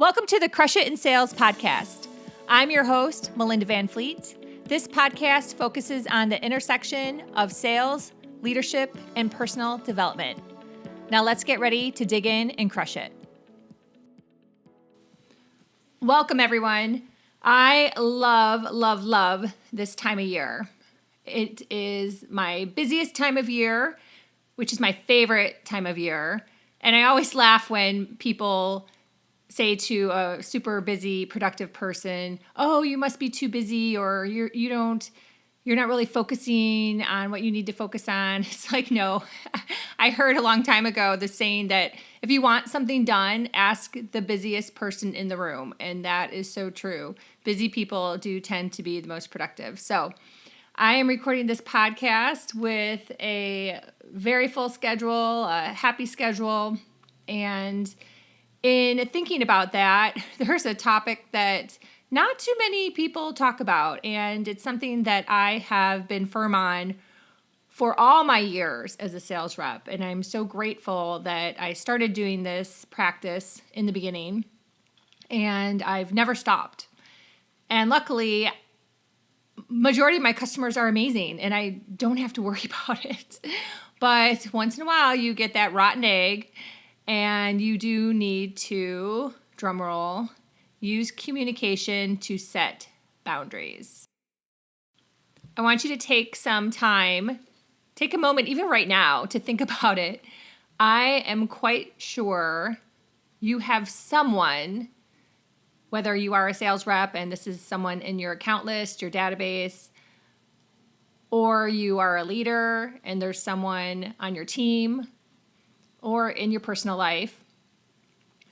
Welcome to the Crush It in Sales podcast. I'm your host, Melinda Van Fleet. This podcast focuses on the intersection of sales, leadership, and personal development. Now let's get ready to dig in and crush it. Welcome, everyone. I love this time of year. It is my busiest time of year, which is my favorite time of year. And I always laugh when people say to a super busy, productive person, "Oh, you must be too busy," or you're not really focusing on what you need to focus on. It's like, no. I heard a long time ago the saying that if you want something done, ask the busiest person in the room. And that is so true. Busy people do tend to be the most productive. So I am recording this podcast with a very full schedule, a happy schedule. And in thinking about that, there's a topic that not too many people talk about, and it's something that I have been firm on for all my years as a sales rep, and I'm so grateful that I started doing this practice in the beginning, and I've never stopped. And luckily, majority of my customers are amazing, and I don't have to worry about it. But once in a while, you get that rotten egg, and you do need to, drumroll, use communication to set boundaries. I want you to take some time, take a moment, even right now, to think about it. I am quite sure you have someone, whether you are a sales rep and this is someone in your account list, your database, or you are a leader and there's someone on your team or in your personal life,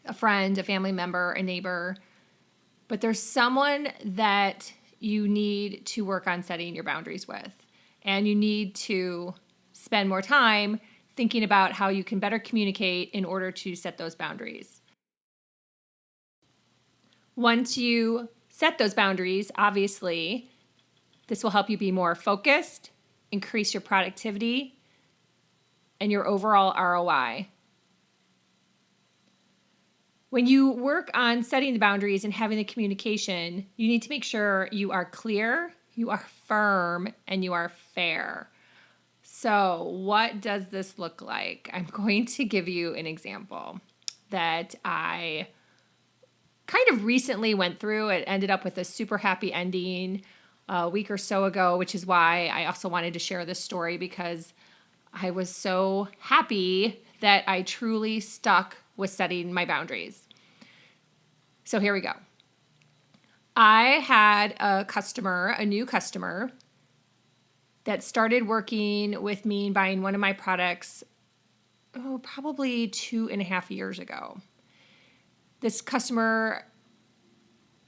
a friend, a family member, a neighbor, but there's someone that you need to work on setting your boundaries with. And you need to spend more time thinking about how you can better communicate in order to set those boundaries. Once you set those boundaries, obviously, this will help you be more focused, increase your productivity, and your overall ROI. When you work on setting the boundaries and having the communication, you need to make sure you are clear, you are firm, and you are fair. So what does this look like? I'm going to give you an example that I kind of recently went through. It ended up with a super happy ending a week or so ago, which is why I also wanted to share this story, because I was so happy that I truly stuck with setting my boundaries. So here we go. I had a new customer that started working with me and buying one of my products, probably 2.5 years ago. This customer,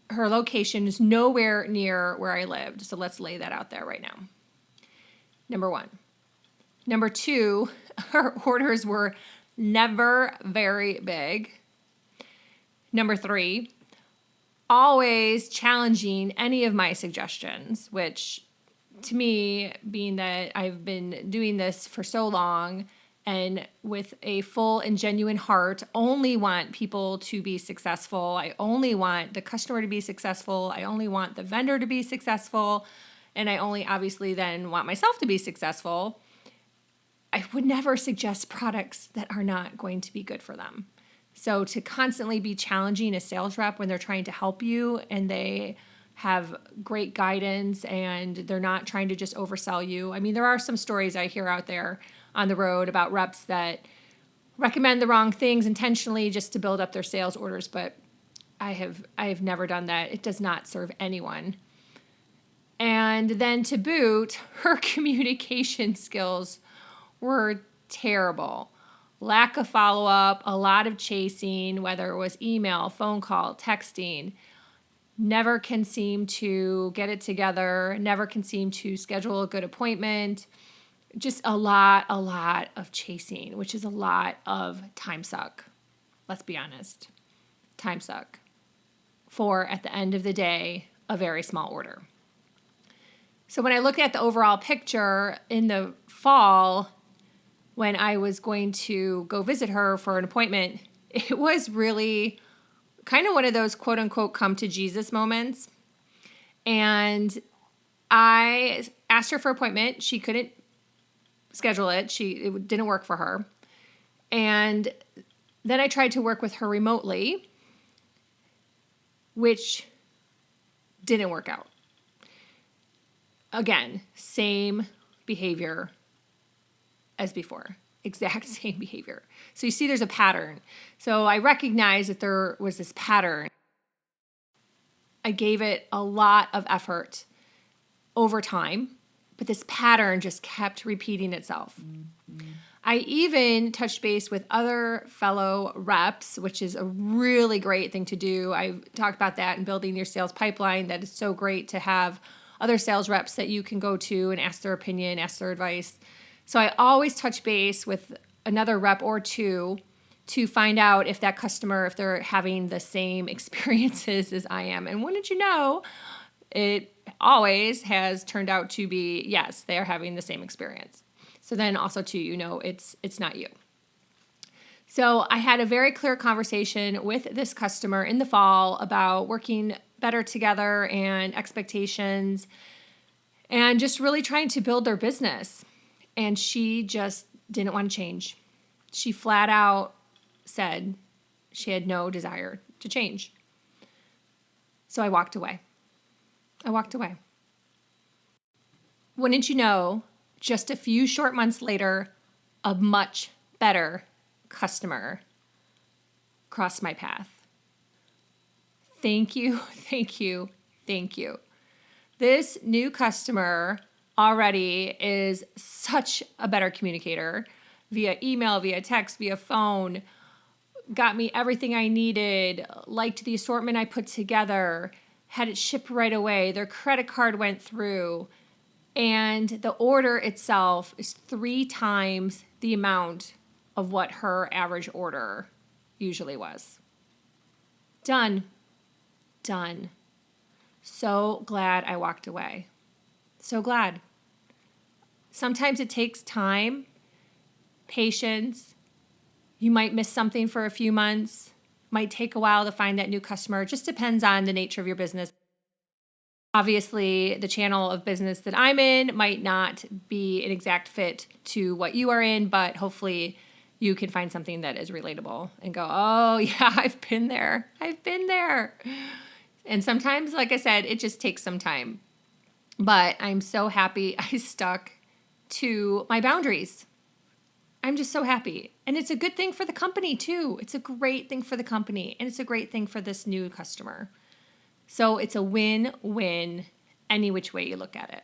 her location is nowhere near where I lived. So let's lay that out there right now. Number one. Number two, her orders were never very big. Number three, always challenging any of my suggestions, which to me, being that I've been doing this for so long and with a full and genuine heart, only want people to be successful. I only want the customer to be successful. I only want the vendor to be successful. And I only obviously then want myself to be successful. I would never suggest products that are not going to be good for them. So to constantly be challenging a sales rep when they're trying to help you and they have great guidance and they're not trying to just oversell you. I mean, there are some stories I hear out there on the road about reps that recommend the wrong things intentionally just to build up their sales orders, but I have never done that. It does not serve anyone. And then to boot, her communication skills were terrible. Lack of follow-up, a lot of chasing, whether it was email, phone call, texting. Never can seem to get it together, never can seem to schedule a good appointment. Just a lot of chasing, which is a lot of time suck. Let's be honest. Time suck. For, at the end of the day, a very small order. So when I look at the overall picture in the fall, when I was going to go visit her for an appointment, it was really kind of one of those quote unquote come to Jesus moments. And I asked her for an appointment. She couldn't schedule it. It didn't work for her. And then I tried to work with her remotely, which didn't work out. Again, same behavior as before. Exact same behavior. So you see there's a pattern. So I recognized that there was this pattern. I gave it a lot of effort over time, but this pattern just kept repeating itself. Mm-hmm. I even touched base with other fellow reps, which is a really great thing to do. I talked about that in building your sales pipeline. That is so great to have other sales reps that you can go to and ask their opinion, ask their advice. So I always touch base with another rep or two to find out if that customer, if they're having the same experiences as I am. And wouldn't you know, it always has turned out to be, yes, they are having the same experience. So then also too, you know, it's not you. So I had a very clear conversation with this customer in the fall about working better together and expectations and just really trying to build their business. And she just didn't want to change. She flat out said she had no desire to change. So I walked away. Wouldn't you know, just a few short months later, a much better customer crossed my path. Thank you. This new customer already is such a better communicator via email, via text, via phone, got me everything I needed, liked the assortment I put together, had it shipped right away. Their credit card went through. And the order itself is 3 times the amount of what her average order usually was. Done. So glad I walked away. So glad. Sometimes it takes time, patience. You might miss something for a few months. Might take a while to find that new customer. It just depends on the nature of your business. Obviously, the channel of business that I'm in might not be an exact fit to what you are in, but hopefully you can find something that is relatable and go, oh yeah, I've been there. And sometimes, like I said, it just takes some time. But I'm so happy I stuck to my boundaries. I'm just so happy. And it's a good thing for the company too. It's a great thing for the company, and it's a great thing for this new customer. So it's a win-win any which way you look at it.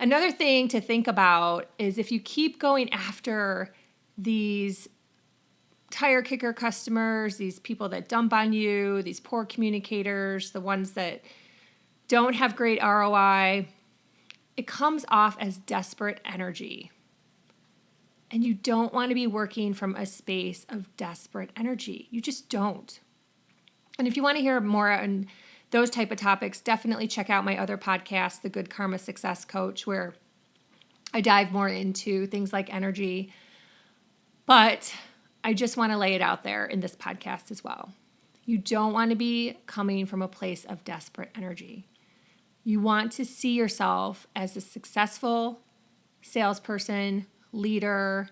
Another thing to think about is if you keep going after these tire kicker customers, these people that dump on you, these poor communicators, the ones that don't have great ROI, it comes off as desperate energy. And you don't want to be working from a space of desperate energy. You just don't. And if you want to hear more on those type of topics, definitely check out my other podcast, The Good Karma Success Coach, where I dive more into things like energy. But I just want to lay it out there in this podcast as well. You don't want to be coming from a place of desperate energy. You want to see yourself as a successful salesperson, leader,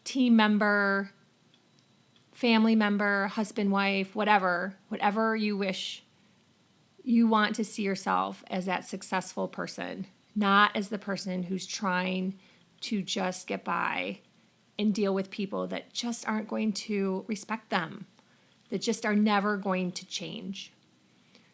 team member, family member, husband, wife, whatever you wish. You want to see yourself as that successful person, not as the person who's trying to just get by and deal with people that just aren't going to respect them, that just are never going to change.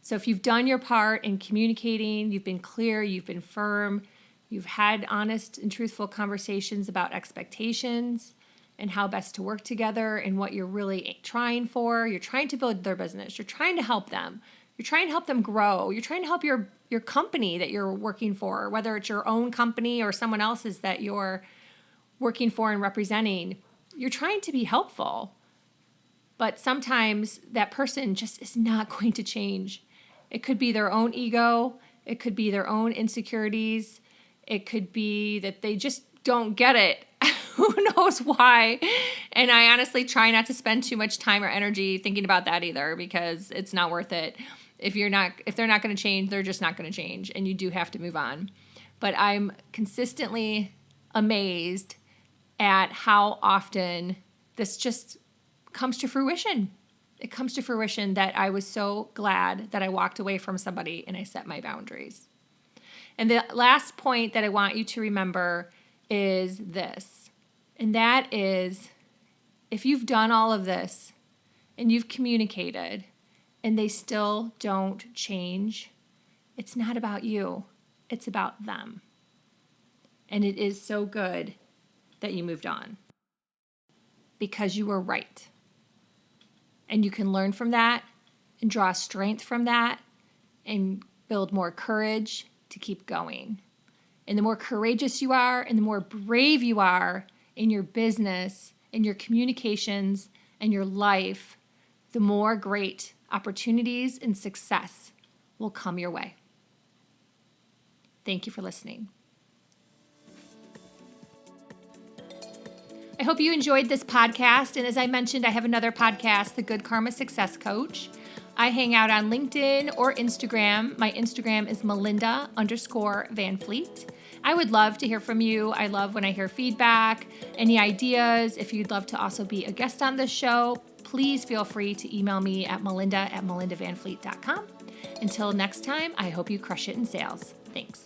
So if you've done your part in communicating, you've been clear, you've been firm, you've had honest and truthful conversations about expectations and how best to work together and what you're really trying for. You're trying to build their business. You're trying to help them. You're trying to help them grow. You're trying to help your company that you're working for, whether it's your own company or someone else's that you're working for and representing. You're trying to be helpful. But sometimes that person just is not going to change. It could be their own ego. It could be their own insecurities. It could be that they just don't get it Who knows why? And I honestly try not to spend too much time or energy thinking about that either, because it's not worth it. If they're not going to change, they're just not going to change, and you do have to move on. But I'm consistently amazed at how often this just comes to fruition. It comes to fruition that I was so glad that I walked away from somebody and I set my boundaries. And the last point that I want you to remember is this, and that is, if you've done all of this and you've communicated and they still don't change, it's not about you. It's about them. And it is so good that you moved on because you were right. And you can learn from that and draw strength from that and build more courage to keep going. And the more courageous you are and the more brave you are in your business, in your communications, and your life, the more great opportunities and success will come your way. Thank you for listening. I hope you enjoyed this podcast. And as I mentioned, I have another podcast, The Good Karma Success Coach. I hang out on LinkedIn or Instagram. My Instagram is Melinda_Van I would love to hear from you. I love when I hear feedback, any ideas. If you'd love to also be a guest on this show, please feel free to email me at melinda@melindavanfleet.com. Until next time, I hope you crush it in sales. Thanks.